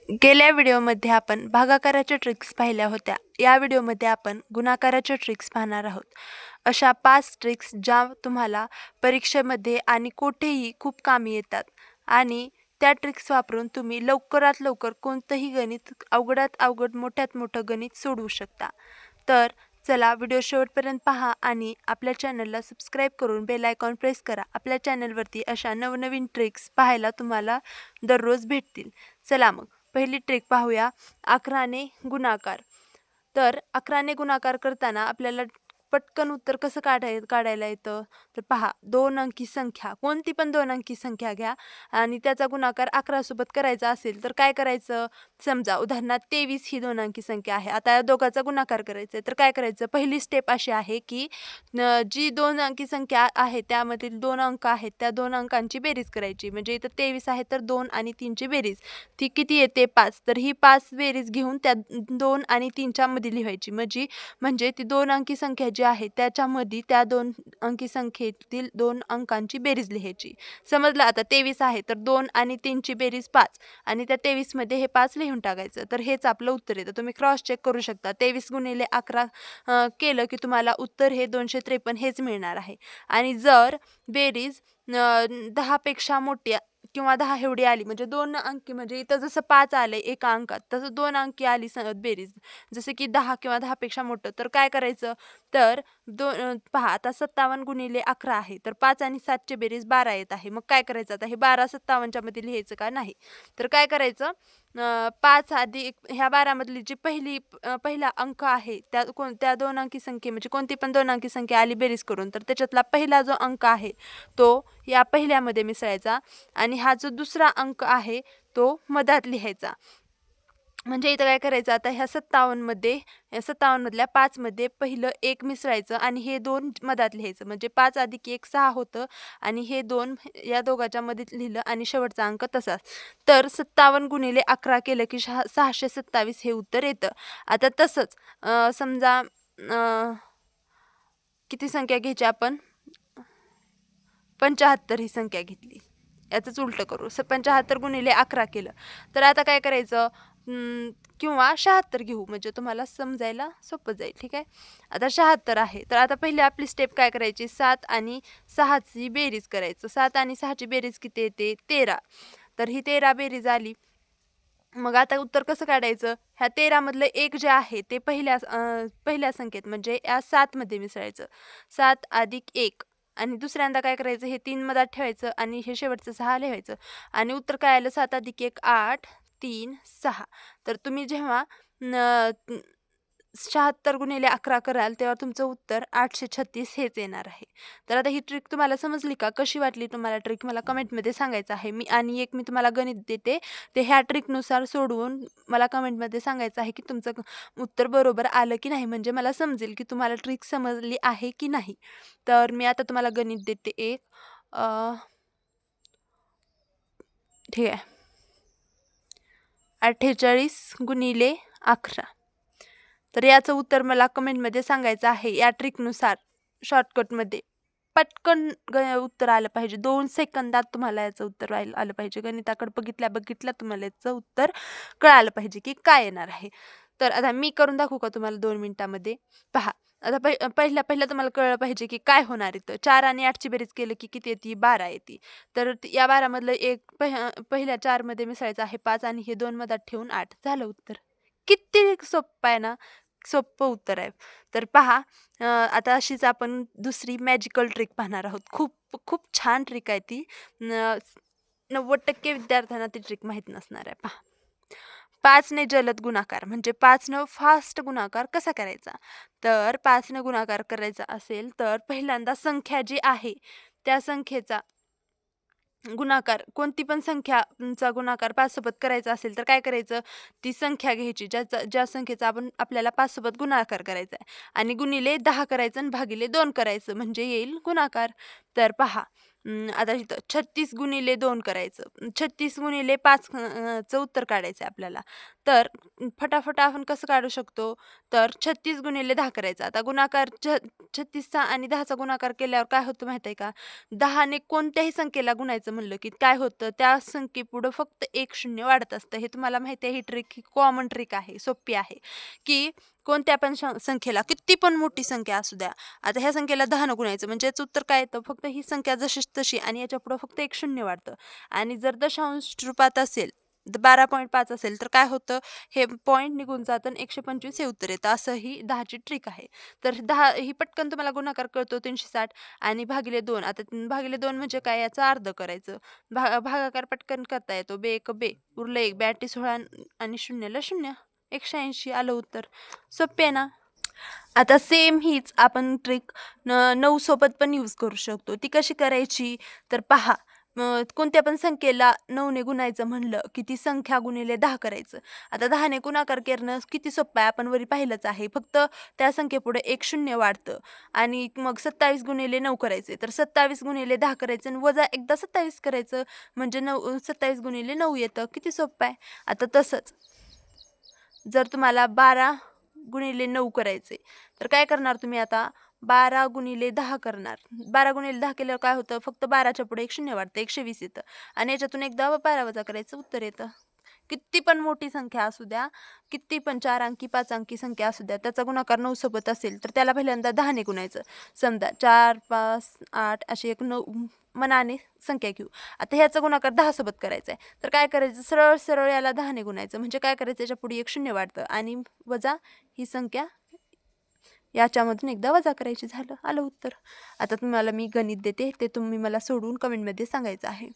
गेल्या व्हिडिओमध्ये आपण भागाकाराच्या ट्रिक्स पाहिल्या होत्या. या व्हिडिओमध्ये आपण गुणाकाराच्या ट्रिक्स पाहणार आहोत. अशा 5 ट्रिक्स ज्या तुम्हाला परीक्षेमध्ये आणि कुठेही खूप कामी येतात आणि त्या ट्रिक्स वापरून तुम्ही लवकरात लवकर कोणतंही गणित अवघडात अवघड मोठ्यात मोठं गणित सोडवू शकता. तर चला व्हिडिओ शेवटपर्यंत पहा आणि आपल्या चॅनलला सबस्क्राईब करून बेल आयकॉन प्रेस करा. आपल्या चॅनलवरती अशा नवनवीन ट्रिक्स पाहायला तुम्हाला दररोज भेटतील. चला मग पहिली ट्रिक पाहूया. 11ने गुणाकार. तर 11ने गुणाकार करताना आपल्याला पटकन उत्तर कसं काढायला येतं तर पहा, 2 अंकी संख्या कोणती पण 2 अंकी संख्या घ्या आणि त्याचा गुणाकार 11 सोबत करायचा असेल तर काय करायचं. समजा उदाहरणार्थ 23 ही 2 अंकी संख्या आहे. आता या दोघाचा गुणाकार करायचा आहे तर काय करायचं. पहिली स्टेप अशी आहे की जी 2 अंकी संख्या आहे त्यामधील 2 अंक आहेत त्या 2 अंकांची बेरीज करायची. म्हणजे इथं 23 आहे तर 2 आणि 3ची बेरीज ती किती येते 5. तर ही 5 बेरीज घेऊन त्या 2 आणि 3च्या मध्ये लिहायची. म्हणजे ती 2 अंकी संख्या जी आहे त्याच्यामध्ये त्या 2 अंकी संख्येतील 2 अंकांची बेरीज लिहायची. समजलं. आता 23 आहे तर 2 आणि 3ची बेरीज 5 आणि त्या 23 मध्ये हे 5 लिहून टाकायचं. तर हेच आपलं उत्तर येतं. तुम्ही क्रॉस चेक करू शकता. 23 गुणिले 11 केलं की तुम्हाला उत्तर हे 253 हेच मिळणार आहे. आणि जर बेरीज 10 पेक्षा मोठी किंवा 10 एवढी आली म्हणजे 2 अंकी म्हणजे इथं जसं 5 आलंय एका अंकात तसं 2 अंकी आली बेरीज जसं की 10 किंवा 10 पेक्षा मोठं तर काय करायचं. तर पहा आता 57 गुणिले 11 आहे तर 5 आणि 7ची बेरीज 12 येत आहे. मग काय करायचं. आता हे 12 57च्या मध्ये लिहायचं का नाही. तर काय करायचं. 5 अधिक ह्या 12 मधली जी पहिला अंक आहे त्या 2 अंकी संख्ये म्हणजे कोणती पण 2 अंकी संख्या आली बेरीज करून तर त्याच्यातला पहिला जो अंक आहे तो या पहिल्यामध्ये मिसळायचा आणि हा जो दुसरा अंक आहे तो मधात लिहायचा. म्हणजे इथं काय करायचं. आता ह्या 57 मधल्या 5 मध्ये पहिलं 1 मिसळायचं आणि हे 2 मधात लिहायचं. म्हणजे 5 अधिक 1 6 होतं आणि हे 2 या दोघांच्या मध्ये लिहिलं आणि शेवटचा अंक तसाच. तर 57 गुणिले 11 केलं की 627 हे उत्तर येतं. आता तसंच समजा किती संख्या घ्यायची आपण 75 ही संख्या घेतली. याचंच उलटं करू. 75 गुणिले 11 केलं तर आता काय करायचं. किंवा 76 घेऊ म्हणजे तुम्हाला समजायला सोपं जाईल. ठीक आहे. आता 76 आहे तर आता पहिली आपली स्टेप काय करायची. 7 आणि 6ची बेरीज करायचं. 7 आणि 6ची बेरीज किती येते 13. तर ही 13 बेरीज आली. मग आता उत्तर कसं काढायचं. ह्या 13 मधलं 1 जे आहे ते पहिल्या संख्येत म्हणजे या 7 मध्ये मिसळायचं. 7 अधिक 1 आणि दुसऱ्यांदा काय करायचं. हे 3 मधात ठेवायचं आणि हे शेवटचं 6 लिहायचं आणि उत्तर काय आलं. 7 अधिक 1 8 3 6. तर तुम्ही जेव्हा 76 गुणिले 11 कराल तेव्हा तुमचं उत्तर 836 हेच येणार आहे. तर आता ही ट्रिक तुम्हाला समजली का. कशी वाटली तुम्हाला ट्रिक मला कमेंटमध्ये सांगायचं आहे. मी तुम्हाला गणित देते ते ह्या ट्रिकनुसार सोडवून मला कमेंटमध्ये सांगायचं आहे की तुमचं उत्तर बरोबर आलं की नाही. म्हणजे मला समजेल की तुम्हाला ट्रिक समजली आहे की नाही. तर मी आता तुम्हाला गणित देते एक ठीक आहे. 48 गुणिले 11. तर याचं उत्तर मला कमेंटमध्ये सांगायचं आहे. या ट्रिकनुसार शॉर्टकटमध्ये पटकन उत्तर आलं पाहिजे. 2 सेकंदात तुम्हाला याचं उत्तर आलं पाहिजे. गणिताकडे बघितल्या तुम्हाला याचं उत्तर कळालं पाहिजे की काय येणार आहे. तर आता मी करून दाखवू का तुम्हाला 2 मिनिटामध्ये. पहा आता पहिल्या तुम्हाला कळलं पाहिजे की काय होणार इथं. 4 आणि 8ची बेरीज केलं की किती येते 12 येते. तर या 12 मधलं एक पहिल्या 4 मध्ये मिसळायचं आहे 5 आणि हे 2 मधात ठेवून 8 झालं उत्तर. किती सोपं आहे ना. सोपं उत्तर आहे. तर पहा आता अशीच आपण दुसरी मॅजिकल ट्रिक पाहणार आहोत. खूप खूप छान ट्रिक आहे ती. 90% विद्यार्थ्यांना ती ट्रिक माहीत नसणार आहे. पहा 5ने जलद गुणाकार म्हणजे 5नं फास्ट गुणाकार कसा करायचा. तर 5ने गुणाकार करायचा असेल तर पहिल्यांदा संख्या जी आहे त्या संख्येचा गुणाकार कोणती पण संख्याचा गुणाकार 5 सोबत करायचा असेल तर काय करायचं. ती संख्या घ्यायची ज्या संख्येचा आपल्याला 5 सोबत गुणाकार करायचा आहे आणि गुणिले 10 करायचं आणि भागिले 2 करायचं म्हणजे येईल गुणाकार. तर पहा आता इथं 36 गुणिले 2 करायचं. 36 गुणिले 5 चं उत्तर काढायचं आहे आपल्याला. तर फटाफट आपण कसं काढू शकतो? तर 36 गुणिले 10 करायचं. आता गुणाकार 36चा आणि 10चा गुणाकार केल्यावर काय होतं माहिती आहे का? 10ने कोणत्याही संख्येला गुणायचं म्हणलं की काय होतं? त्या संख्येपुढं फक्त एक शून्य वाढत असतं. हे तुम्हाला माहिती आहे. ही ट्रिक ही कॉमन ट्रिक आहे, सोपी आहे, की कोणत्या पण संख्येला किती पण मोठी संख्या असू द्या. आता ह्या संख्येला 10 गुणायचं म्हणजे याचं उत्तर काय येतं? फक्त ही संख्या जशीच तशी आणि याच्या पुढं फक्त एक शून्य वाढतं. आणि जर दशांश रूपात असेल, 12.5 असेल तर काय होतं? हे पॉईंट निघून जातं आणि 125 हे उत्तर येतं. असं ही 10ची ट्रिक आहे. तर 10 ही पटकन तुम्हाला गुणाकार कळतो 360 आणि भागिले 2. आता भागिले 2 म्हणजे काय? याचं अर्ध करायचं. भागाकार पटकन करता येतो. बे एक बे, उरलं एक. 16 आणि शून्यला शून्य. 180 आलं उत्तर. सोपे आहे ना? आता सेम हीच आपण ट्रिक 9 सोबत पण यूज करू शकतो. ती कशी करायची? तर पहा, कोणत्या पण संख्येला 9ने गुणायचं म्हणलं की ती संख्या गुणिले 10 करायचं. आता 10ने गुणाकार करणं किती सोपं आहे, आपण वरी पाहिलंच आहे. फक्त त्या संख्येपुढे एक शून्य वाढतं आणि मग 27 गुणिले 9 करायचे. तर 27 गुणिले 10 करायचं आणि वजा एकदा 27 करायचं म्हणजे 27 गुणिले 9 येतं. किती सोपं आहे. आता तसंच जर तुम्हाला 12 गुणिले 9 करायचे तर काय करणार तुम्ही आता? 12 गुणिले 10 करणार. 12 गुणिले 10 केल्यावर काय होतं? फक्त 12च्या पुढे एक शून्य वाढतं, 120 येतं आणि याच्यातून एकदा 12 वजा करायचं, उत्तर येतं. किती पण मोठी संख्या असू द्या, किती पण 4 अंकी 5 अंकी संख्या असू द्या, त्याचा गुणाकार 9 सोबत असेल तर त्याला पहिल्यांदा 10ने गुणायचं. समजा 4, 5, 8 अशी एक 9 मनाने संख्या घेऊ. आता ह्याचा गुणाकार 10 सोबत करायचा आहे. तर काय करायचं? सरळ सरळ याला 10ने गुणायचं. म्हणजे काय करायचं? याच्या पुढे एक शून्य वाढतं आणि वजा ही संख्या याच्यामधून एकदा वजा करायची. झालं, आलं उत्तर. आता तुम्हाला मी गणित देते, ते तुम्ही मला सोडवून कमेंटमध्ये सांगायचं आहे.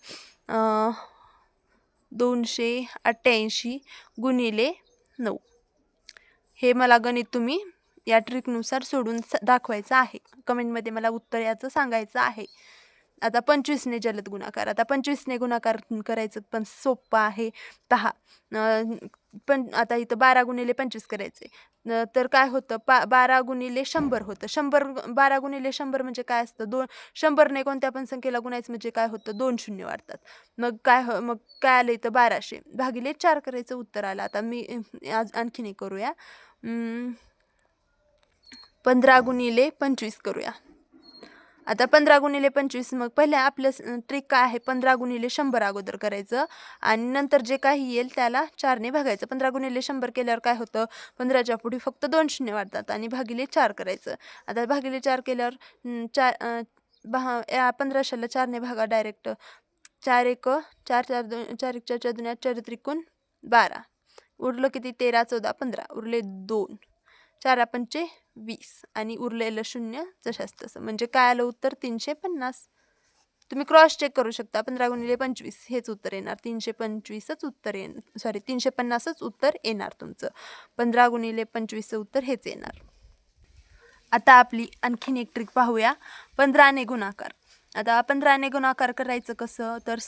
288 गुणिले 9 हे मला गणित तुम्ही या ट्रिकनुसार सोडून दाखवायचं आहे. कमेंटमध्ये मला उत्तर याचं सांगायचं आहे. आता 25ने जलद गुणाकार. आता 25ने गुणाकार करायचं पण सोपं आहे. पहा, पण आता इथं 12 गुणिले 25 करायचे. तर काय होतं? 12 गुणिले 100 होतं. 12 गुणिले 100 म्हणजे काय असतं? 100ने कोणत्या पण संख्येला गुणायचं म्हणजे काय होतं? 2 शून्य वाढतात. मग काय आलं इथं? 1200 भागिले 4 करायचं, उत्तर आलं. आता मी आज आणखीन एक करूया. 15 गुणिले 25 करूया. आता 15 गुणिले 25, मग पहिल्या आपलं ट्रिक काय आहे? 15 गुणिले 100 अगोदर करायचं आणि नंतर जे काही येईल त्याला 4ने भागायचं. 15 गुणिले 100 केल्यावर काय होतं? 15च्या पुढे फक्त 2 शून्य वाढतात आणि भागिले 4 करायचं. आता भागिले 4 केल्यावर 1500ला 4ने भागा डायरेक्ट. 4 एक 4 4 2 4 1 4 2 4 त्रिकोण 12. उरलं किती? 13 14 15. उरले 2. 4 पंचे 20 आणि उरलेलं शून्य जशाच तसं. म्हणजे काय आलं उत्तर? 350. तुम्ही क्रॉस चेक करू शकता. 15 गुणिले 25 हेच उत्तर येणार. 325च उत्तर येणार. सॉरी, 350च उत्तर येणार तुमचं. 15 गुणिले 25चं उत्तर हेच येणार. आता आपली आणखीन एक ट्रिक पाहूया. 15ने गुणाकार. आता 15ने गुणाकार करायचं कसं? तर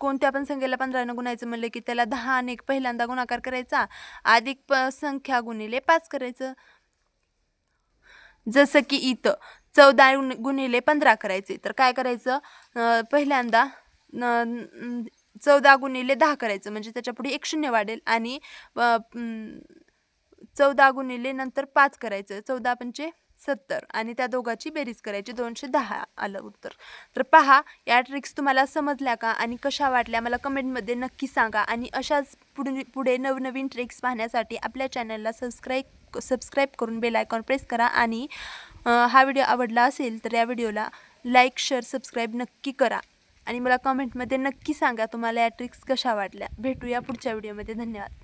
कोणत्या पण संख्येला 15ने गुणायचं म्हणलं की त्याला 10ने पहिल्यांदा गुणाकार करायचा, अधिक संख्या गुणिले 5 करायचं. जसं की इथं 14 गुणिले 15 करायचे. तर काय करायचं? पहिल्यांदा 14 गुणिले 10 करायचं म्हणजे त्याच्या पुढे एक शून्य वाढेल आणि 14 गुणिले नंतर 5 करायचं. 14 पंचे 70 आणि त्या दोघाची बेरीज करायची. 210 आलं उत्तर. तर पहा, या ट्रिक्स तुम्हाला समजल्या का आणि कशा वाटल्या मला कमेंटमध्ये नक्की सांगा. आणि अशाच पुढे नवनवीन ट्रिक्स पाहण्यासाठी आपल्या चॅनलला सबस्क्राईब करून बेल आयकॉन प्रेस करा. आणि हा व्हिडिओ आवडला असेल तर या व्हिडिओला लाईक, शेअर, सबस्क्राईब नक्की करा. आणि मला कमेंटमध्ये नक्की सांगा तुम्हाला या ट्रिक्स कशा वाटल्या. भेटूया पुढच्या व्हिडिओमध्ये. धन्यवाद.